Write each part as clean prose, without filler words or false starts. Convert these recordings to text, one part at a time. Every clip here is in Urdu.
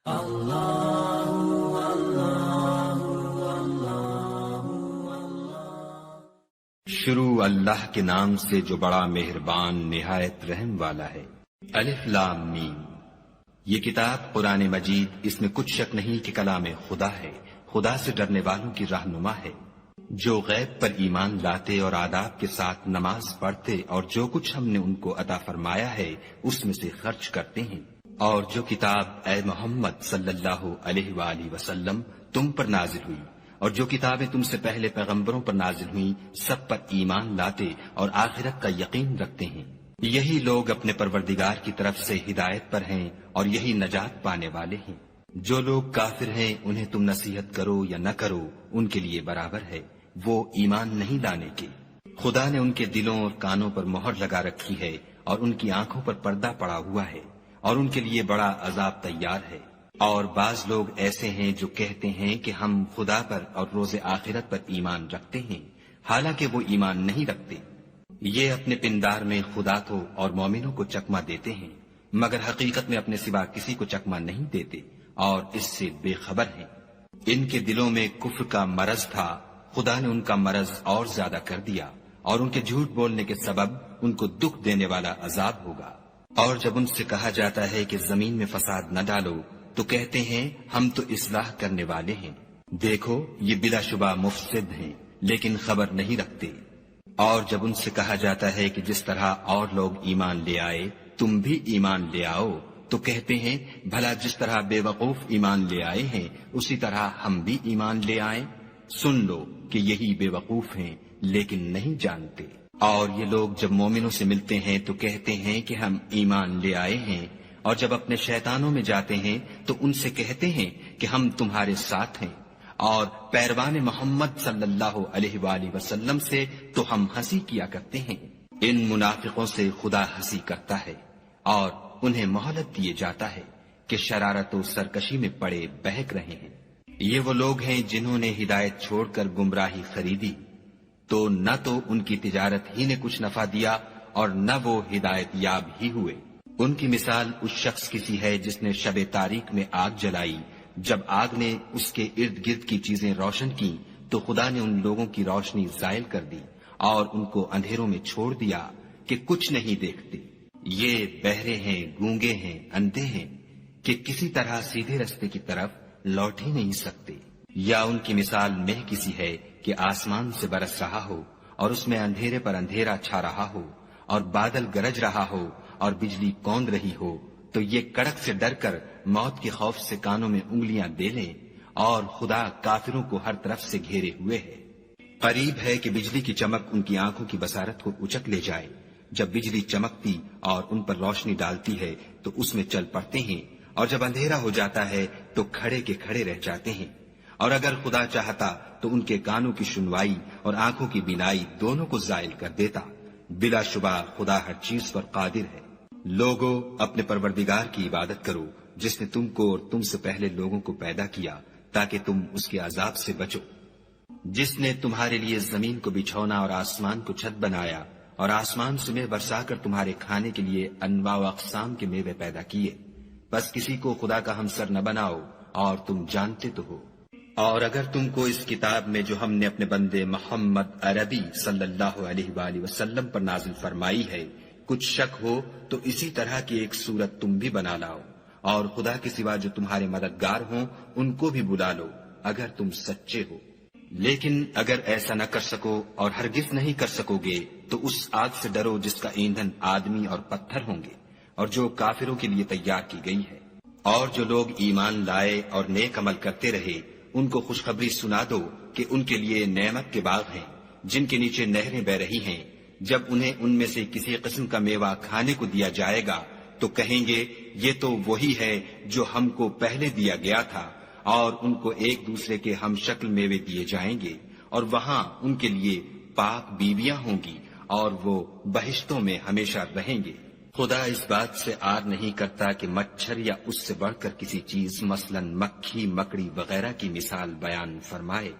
شروع اللہ کے نام سے جو بڑا مہربان نہایت رحم والا ہے۔ الف لام میم۔ یہ کتاب قرآن مجید، اس میں کچھ شک نہیں کہ کلام خدا ہے، خدا سے ڈرنے والوں کی رہنما ہے، جو غیب پر ایمان لاتے اور آداب کے ساتھ نماز پڑھتے اور جو کچھ ہم نے ان کو عطا فرمایا ہے اس میں سے خرچ کرتے ہیں، اور جو کتاب اے محمد صلی اللہ علیہ وآلہ وسلم تم پر نازل ہوئی اور جو کتابیں تم سے پہلے پیغمبروں پر نازل ہوئیں سب پر ایمان لاتے اور آخرت کا یقین رکھتے ہیں، یہی لوگ اپنے پروردگار کی طرف سے ہدایت پر ہیں اور یہی نجات پانے والے ہیں۔ جو لوگ کافر ہیں انہیں تم نصیحت کرو یا نہ کرو ان کے لیے برابر ہے، وہ ایمان نہیں لانے کے۔ خدا نے ان کے دلوں اور کانوں پر مہر لگا رکھی ہے اور ان کی آنکھوں پر پردہ پڑا ہوا ہے اور ان کے لیے بڑا عذاب تیار ہے۔ اور بعض لوگ ایسے ہیں جو کہتے ہیں کہ ہم خدا پر اور روز آخرت پر ایمان رکھتے ہیں، حالانکہ وہ ایمان نہیں رکھتے۔ یہ اپنے پندار میں خدا کو اور مومنوں کو چکمہ دیتے ہیں، مگر حقیقت میں اپنے سوا کسی کو چکمہ نہیں دیتے اور اس سے بے خبر ہیں۔ ان کے دلوں میں کفر کا مرض تھا، خدا نے ان کا مرض اور زیادہ کر دیا اور ان کے جھوٹ بولنے کے سبب ان کو دکھ دینے والا عذاب ہوگا۔ اور جب ان سے کہا جاتا ہے کہ زمین میں فساد نہ ڈالو تو کہتے ہیں ہم تو اصلاح کرنے والے ہیں، دیکھو یہ بلا شبہ مفسد ہیں لیکن خبر نہیں رکھتے۔ اور جب ان سے کہا جاتا ہے کہ جس طرح اور لوگ ایمان لے آئے تم بھی ایمان لے آؤ تو کہتے ہیں بھلا جس طرح بے وقوف ایمان لے آئے ہیں اسی طرح ہم بھی ایمان لے آئیں۔ سن لو کہ یہی بے وقوف ہیں لیکن نہیں جانتے۔ اور یہ لوگ جب مومنوں سے ملتے ہیں تو کہتے ہیں کہ ہم ایمان لے آئے ہیں، اور جب اپنے شیطانوں میں جاتے ہیں تو ان سے کہتے ہیں کہ ہم تمہارے ساتھ ہیں، اور پیروان محمد صلی اللہ علیہ وآلہ وسلم سے تو ہم ہنسی کیا کرتے ہیں۔ ان منافقوں سے خدا ہنسی کرتا ہے اور انہیں مہلت دیے جاتا ہے کہ شرارت و سرکشی میں پڑے بہک رہے ہیں۔ یہ وہ لوگ ہیں جنہوں نے ہدایت چھوڑ کر گمراہی خریدی، تو نہ تو ان کی تجارت ہی نے کچھ نفع دیا اور نہ وہ ہدایت یاب ہی ہوئے۔ ان کی مثال اس شخص کی سی ہے جس نے شب تاریک میں آگ جلائی، جب آگ نے اس کے ارد گرد کی چیزیں روشن کی تو خدا نے ان لوگوں کی روشنی زائل کر دی اور ان کو اندھیروں میں چھوڑ دیا کہ کچھ نہیں دیکھتے۔ یہ بہرے ہیں، گونگے ہیں، اندھے ہیں کہ کسی طرح سیدھے رستے کی طرف لوٹ ہی نہیں سکتے۔ یا ان کی مثال مہ کسی ہے کہ آسمان سے برس رہا ہو اور اس میں اندھیرے پر اندھیرا چھا رہا ہو اور بادل گرج رہا ہو اور بجلی کوند رہی ہو، تو یہ کڑک سے ڈر کر موت کے خوف سے کانوں میں انگلیاں دے لیں، اور خدا کافروں کو ہر طرف سے گھیرے ہوئے ہے۔ قریب ہے کہ بجلی کی چمک ان کی آنکھوں کی بصارت کو اچک لے جائے۔ جب بجلی چمکتی اور ان پر روشنی ڈالتی ہے تو اس میں چل پڑتے ہیں، اور جب اندھیرا ہو جاتا ہے تو کھڑے کے کھڑے رہ جاتے ہیں۔ اور اگر خدا چاہتا تو ان کے کانوں کی سنوائی اور آنکھوں کی بینائی دونوں کو زائل کر دیتا۔ بلا شبہ خدا ہر چیز پر قادر ہے۔ لوگو اپنے پروردگار کی عبادت کرو جس نے تم کو اور تم سے پہلے لوگوں کو پیدا کیا تاکہ تم اس کے عذاب سے بچو، جس نے تمہارے لیے زمین کو بچھونا اور آسمان کو چھت بنایا اور آسمان سے میوہ برسا کر تمہارے کھانے کے لیے انواع و اقسام کے میوے پیدا کیے، بس کسی کو خدا کا ہمسر نہ بناؤ اور تم جانتے تو ہو۔ اور اگر تم کو اس کتاب میں جو ہم نے اپنے بندے محمد عربی صلی اللہ علیہ وآلہ وسلم پر نازل فرمائی ہے کچھ شک ہو تو اسی طرح کی ایک صورت تم بھی بنا لاؤ، اور خدا کے سوا جو تمہارے مددگار ہوں ان کو بھی بلا لو اگر تم سچے ہو۔ لیکن اگر ایسا نہ کر سکو اور ہرگز نہیں کر سکو گے تو اس آگ سے ڈرو جس کا ایندھن آدمی اور پتھر ہوں گے اور جو کافروں کے لیے تیار کی گئی ہے۔ اور جو لوگ ایمان لائے اور نیک عمل کرتے رہے ان کو خوشخبری سنا دو کہ ان کے لیے نعمت کے باغ ہیں جن کے نیچے نہریں بہ رہی ہیں، جب انہیں ان میں سے کسی قسم کا میوہ کھانے کو دیا جائے گا تو کہیں گے یہ تو وہی ہے جو ہم کو پہلے دیا گیا تھا، اور ان کو ایک دوسرے کے ہم شکل میوے دیے جائیں گے، اور وہاں ان کے لیے پاک بیویاں ہوں گی اور وہ بہشتوں میں ہمیشہ رہیں گے۔ خدا اس بات سے آر نہیں کرتا کہ مچھر یا اس سے بڑھ کر کسی چیز مثلا مکھی، مکڑی وغیرہ کی مثال بیان فرمائے۔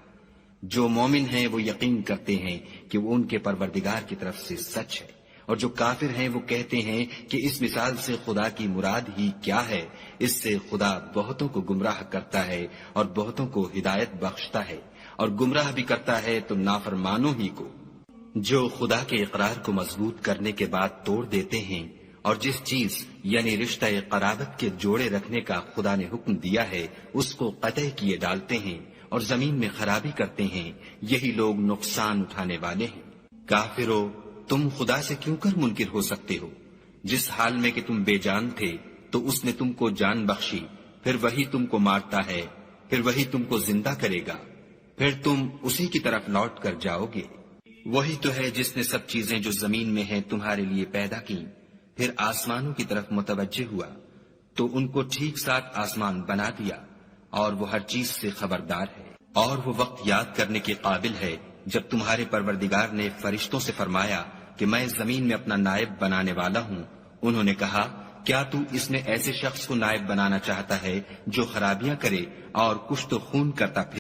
جو مومن ہیں وہ یقین کرتے ہیں کہ وہ ان کے پروردگار کی طرف سے سچ ہے، اور جو کافر ہیں وہ کہتے ہیں کہ اس مثال سے خدا کی مراد ہی کیا ہے؟ اس سے خدا بہتوں کو گمراہ کرتا ہے اور بہتوں کو ہدایت بخشتا ہے، اور گمراہ بھی کرتا ہے تو نافرمانوں ہی کو، جو خدا کے اقرار کو مضبوط کرنے کے بعد توڑ دیتے ہیں، اور جس چیز یعنی رشتہ قرابت کے جوڑے رکھنے کا خدا نے حکم دیا ہے اس کو قطع کیے ڈالتے ہیں اور زمین میں خرابی کرتے ہیں، یہی لوگ نقصان اٹھانے والے ہیں۔ کافرو، تم خدا سے کیوں کر منکر ہو سکتے ہو؟ جس حال میں کہ تم بے جان تھے تو اس نے تم کو جان بخشی، پھر وہی تم کو مارتا ہے، پھر وہی تم کو زندہ کرے گا، پھر تم اسی کی طرف لوٹ کر جاؤ گے۔ وہی تو ہے جس نے سب چیزیں جو زمین میں ہیں تمہارے لیے پیدا کی، پھر آسمانوں کی طرف متوجہ ہوا تو ان کو ٹھیک ساتھ آسمان بنا دیا، اور وہ ہر چیز سے خبردار ہے۔ اور وہ وقت یاد کرنے کے قابل ہے جب تمہارے پروردگار نے فرشتوں سے فرمایا کہ میں زمین میں اپنا نائب بنانے والا ہوں۔ انہوں نے کہا، کیا تو اس میں ایسے شخص کو نائب بنانا چاہتا ہے جو خرابیاں کرے اور کشت و خون کرتا پھرے؟